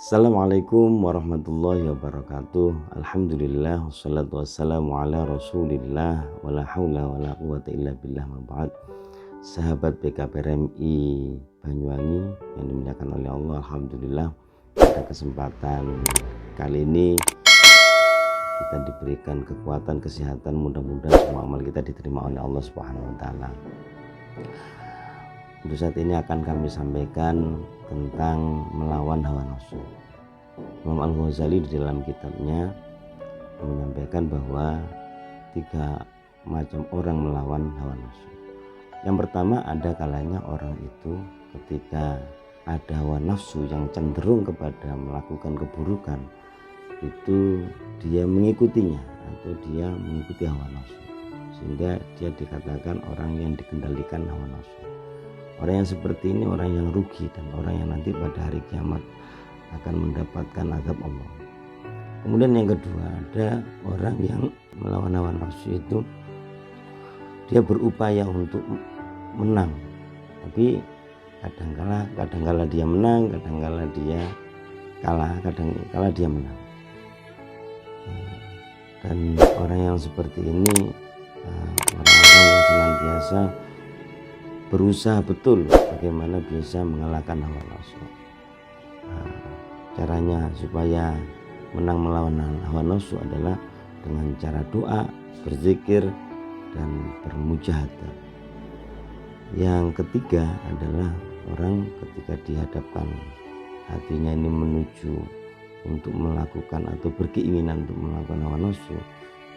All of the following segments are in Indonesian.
Assalamualaikum warahmatullahi wabarakatuh. Alhamdulillah wassalatu wassalamu ala rasulillah wala haula wala quwata illa billah ma ba'd. Sahabat BKPRMI Banyuwangi yang dimuliakan oleh Allah, alhamdulillah pada kesempatan kali ini kita diberikan kekuatan, kesehatan, mudah-mudahan semua amal kita diterima oleh Allah Subhanahu wa taala. Untuk saat ini akan kami sampaikan tentang melawan hawa nafsu. Imam Al-Ghazali di dalam kitabnya menyampaikan bahwa 3 macam orang melawan hawa nafsu. Yang pertama, ada kalanya orang itu ketika ada hawa nafsu yang cenderung kepada melakukan keburukan, itu dia mengikutinya atau dia mengikuti hawa nafsu, sehingga dia dikatakan orang yang dikendalikan hawa nafsu. Orang yang seperti ini orang yang rugi dan orang yang nanti pada hari kiamat akan mendapatkan azab Allah. Kemudian yang kedua, ada orang yang melawan hawa nafsu itu dia berupaya untuk menang, tapi kadangkala dia menang, kadangkala dia kalah, kadangkala dia menang. Dan orang yang seperti ini orang-orang yang senantiasa berusaha betul bagaimana bisa mengalahkan hawa nafsu. Caranya supaya menang melawan hawa nafsu adalah dengan cara doa, berzikir, dan bermujahadah. Yang ketiga adalah orang ketika dihadapkan hatinya ini menuju untuk melakukan atau berkeinginan untuk melakukan hawa nafsu,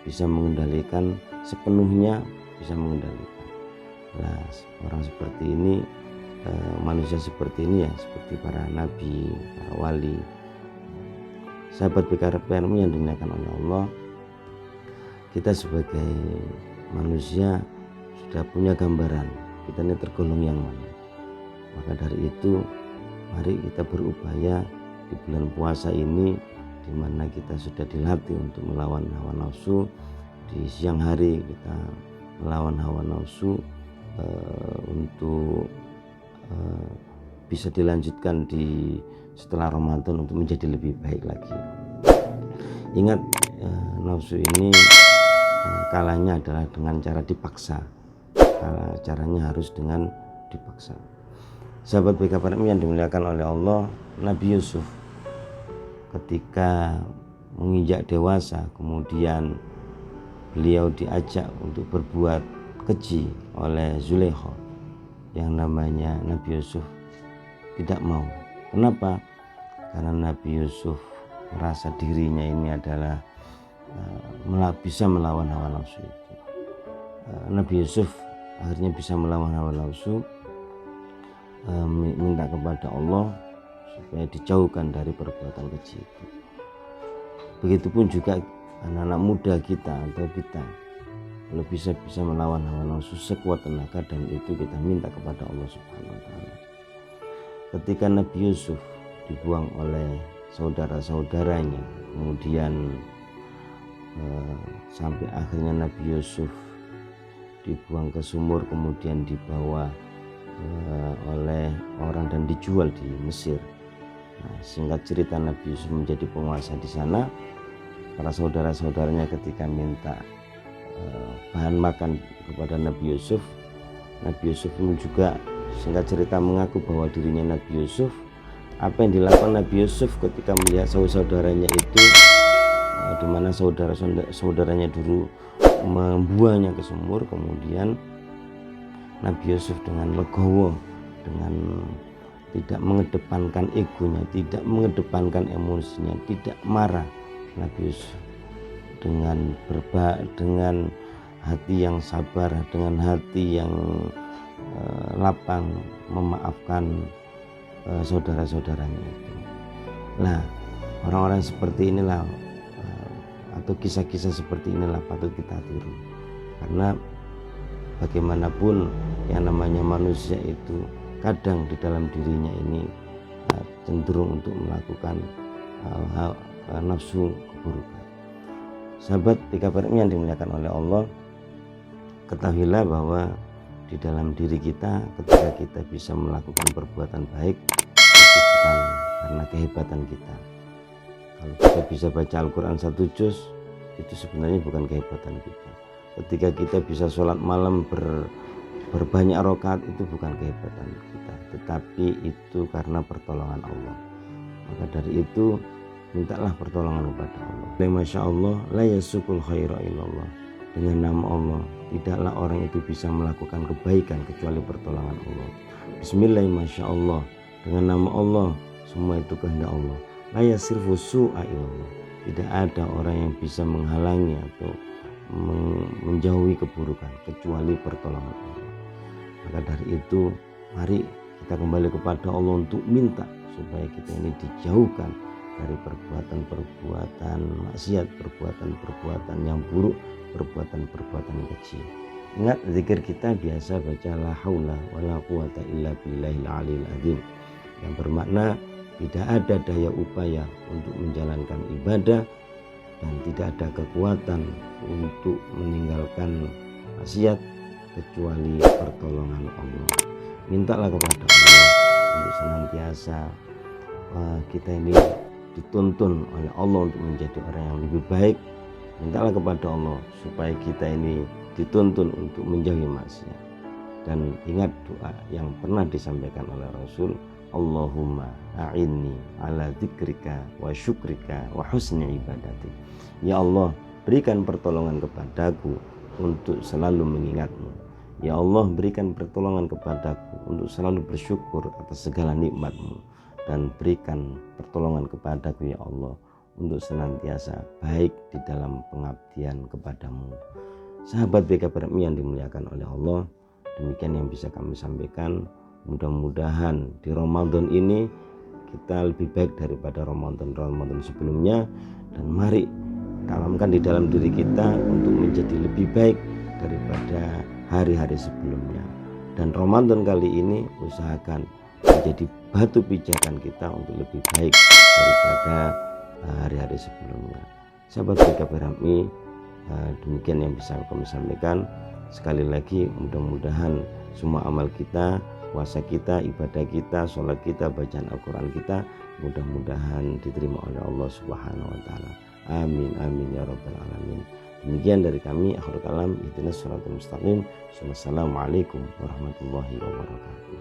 bisa mengendalikan sepenuhnya, bisa mengendalikan. Nah, orang seperti ini, manusia seperti ini ya, seperti para nabi, para wali, sahabat BKPRMI yang dimuliakan oleh Allah. Kita sebagai manusia sudah punya gambaran kita ini tergolong yang mana. Maka dari itu mari kita berupaya di bulan puasa ini, di mana kita sudah dilatih untuk melawan hawa nafsu. Di siang hari kita melawan hawa nafsu untuk bisa dilanjutkan di setelah Ramadan untuk menjadi lebih baik lagi. Ingat, nafsu ini kalahnya adalah dengan cara dipaksa. Caranya harus dengan dipaksa. Sahabat BKPRMI yang dimuliakan oleh Allah, Nabi Yusuf ketika menginjak dewasa, kemudian beliau diajak untuk berbuat keji oleh Zulaikha, yang namanya Nabi Yusuf tidak mau. Kenapa? Karena Nabi Yusuf merasa dirinya ini adalah bisa melawan hawa nafsu itu. Nabi Yusuf akhirnya bisa melawan hawa nafsu, minta kepada Allah supaya dijauhkan dari perbuatan keji itu. Begitupun juga anak-anak muda kita atau kita, kalau bisa melawan hawa nafsu sekuat tenaga, dan itu kita minta kepada Allah Subhanahu wa taala. Ketika Nabi Yusuf dibuang oleh saudara-saudaranya, kemudian sampai akhirnya Nabi Yusuf dibuang ke sumur, kemudian dibawa oleh orang dan dijual di Mesir. Nah, singkat cerita, Nabi Yusuf menjadi penguasa di sana. Para saudara-saudaranya ketika minta bahan makan kepada Nabi Yusuf pun juga singkat cerita mengaku bahwa dirinya Nabi Yusuf. Apa yang dilakukan Nabi Yusuf ketika melihat saudaranya itu, di mana saudaranya dulu membuangnya ke sumur, kemudian Nabi Yusuf dengan legowo, dengan tidak mengedepankan egonya, tidak mengedepankan emosinya, tidak marah, Nabi Yusuf dengan hati yang sabar, dengan hati yang lapang memaafkan saudara-saudaranya itu. Nah, orang-orang seperti inilah atau kisah-kisah seperti inilah patut kita tiru, karena bagaimanapun yang namanya manusia itu kadang di dalam dirinya ini cenderung untuk melakukan nafsu keburukan. Sahabat BKPRMI yang dimuliakan oleh Allah, ketahuilah bahwa di dalam diri kita ketika kita bisa melakukan perbuatan baik, itu bukan karena kehebatan kita. Kalau kita bisa baca Al-Quran 1 juz, itu sebenarnya bukan kehebatan kita. Ketika kita bisa sholat malam berbanyak rakaat, itu bukan kehebatan kita, tetapi itu karena pertolongan Allah. Maka dari itu mintalah pertolongan kepada Allah. Masya Allah, la yasukul khaira illallah. Dengan nama Allah, tidaklah orang itu bisa melakukan kebaikan kecuali pertolongan Allah. Bismillah, masya Allah. Dengan nama Allah, semua itu kehendak Allah. La yasrifu su'a illallah. Tidak ada orang yang bisa menghalangi atau menjauhi keburukan kecuali pertolongan Allah. Maka dari itu, mari kita kembali kepada Allah untuk minta supaya kita ini dijauhkan dari perbuatan-perbuatan maksiat, perbuatan-perbuatan yang buruk, perbuatan-perbuatan kecil. Ingat, zikir kita biasa baca la haula wala quwata illa billahil aliyil azim, yang bermakna tidak ada daya upaya untuk menjalankan ibadah dan tidak ada kekuatan untuk meninggalkan maksiat kecuali pertolongan Allah. Mintalah kepada Allah untuk senantiasa kita ini dituntun oleh Allah untuk menjadi orang yang lebih baik. Mintalah kepada Allah supaya kita ini dituntun untuk menjauhi maksiat. Dan ingat doa yang pernah disampaikan oleh Rasul, Allahumma a'inni ala dzikrika wa syukrika wa husni ibadati. Ya Allah, berikan pertolongan kepadaku untuk selalu mengingatmu. Ya Allah, berikan pertolongan kepadaku untuk selalu bersyukur atas segala nikmatmu. Dan berikan pertolongan kepadaku ya Allah untuk senantiasa baik di dalam pengabdian kepadamu. Sahabat BKPRMI yang dimuliakan oleh Allah, demikian yang bisa kami sampaikan. Mudah-mudahan di Ramadan ini kita lebih baik daripada Ramadan sebelumnya, dan mari tanamkan di dalam diri kita untuk menjadi lebih baik daripada hari-hari sebelumnya. Dan Ramadan kali ini usahakan menjadi batu pijakan kita untuk lebih baik daripada hari-hari sebelumnya. Sahabat BKPRMI, demikian yang bisa kami sampaikan. Sekali lagi, mudah-mudahan semua amal kita, puasa kita, ibadah kita, sholat kita, bacaan Al-Quran kita, mudah-mudahan diterima oleh Allah Subhanahu wa Ta'ala. Amin, amin ya Rabbal Alamin. Demikian dari kami, akhirul kalam, ihdinas shiratal mustaqim. Wassalamualaikum warahmatullahi wabarakatuh.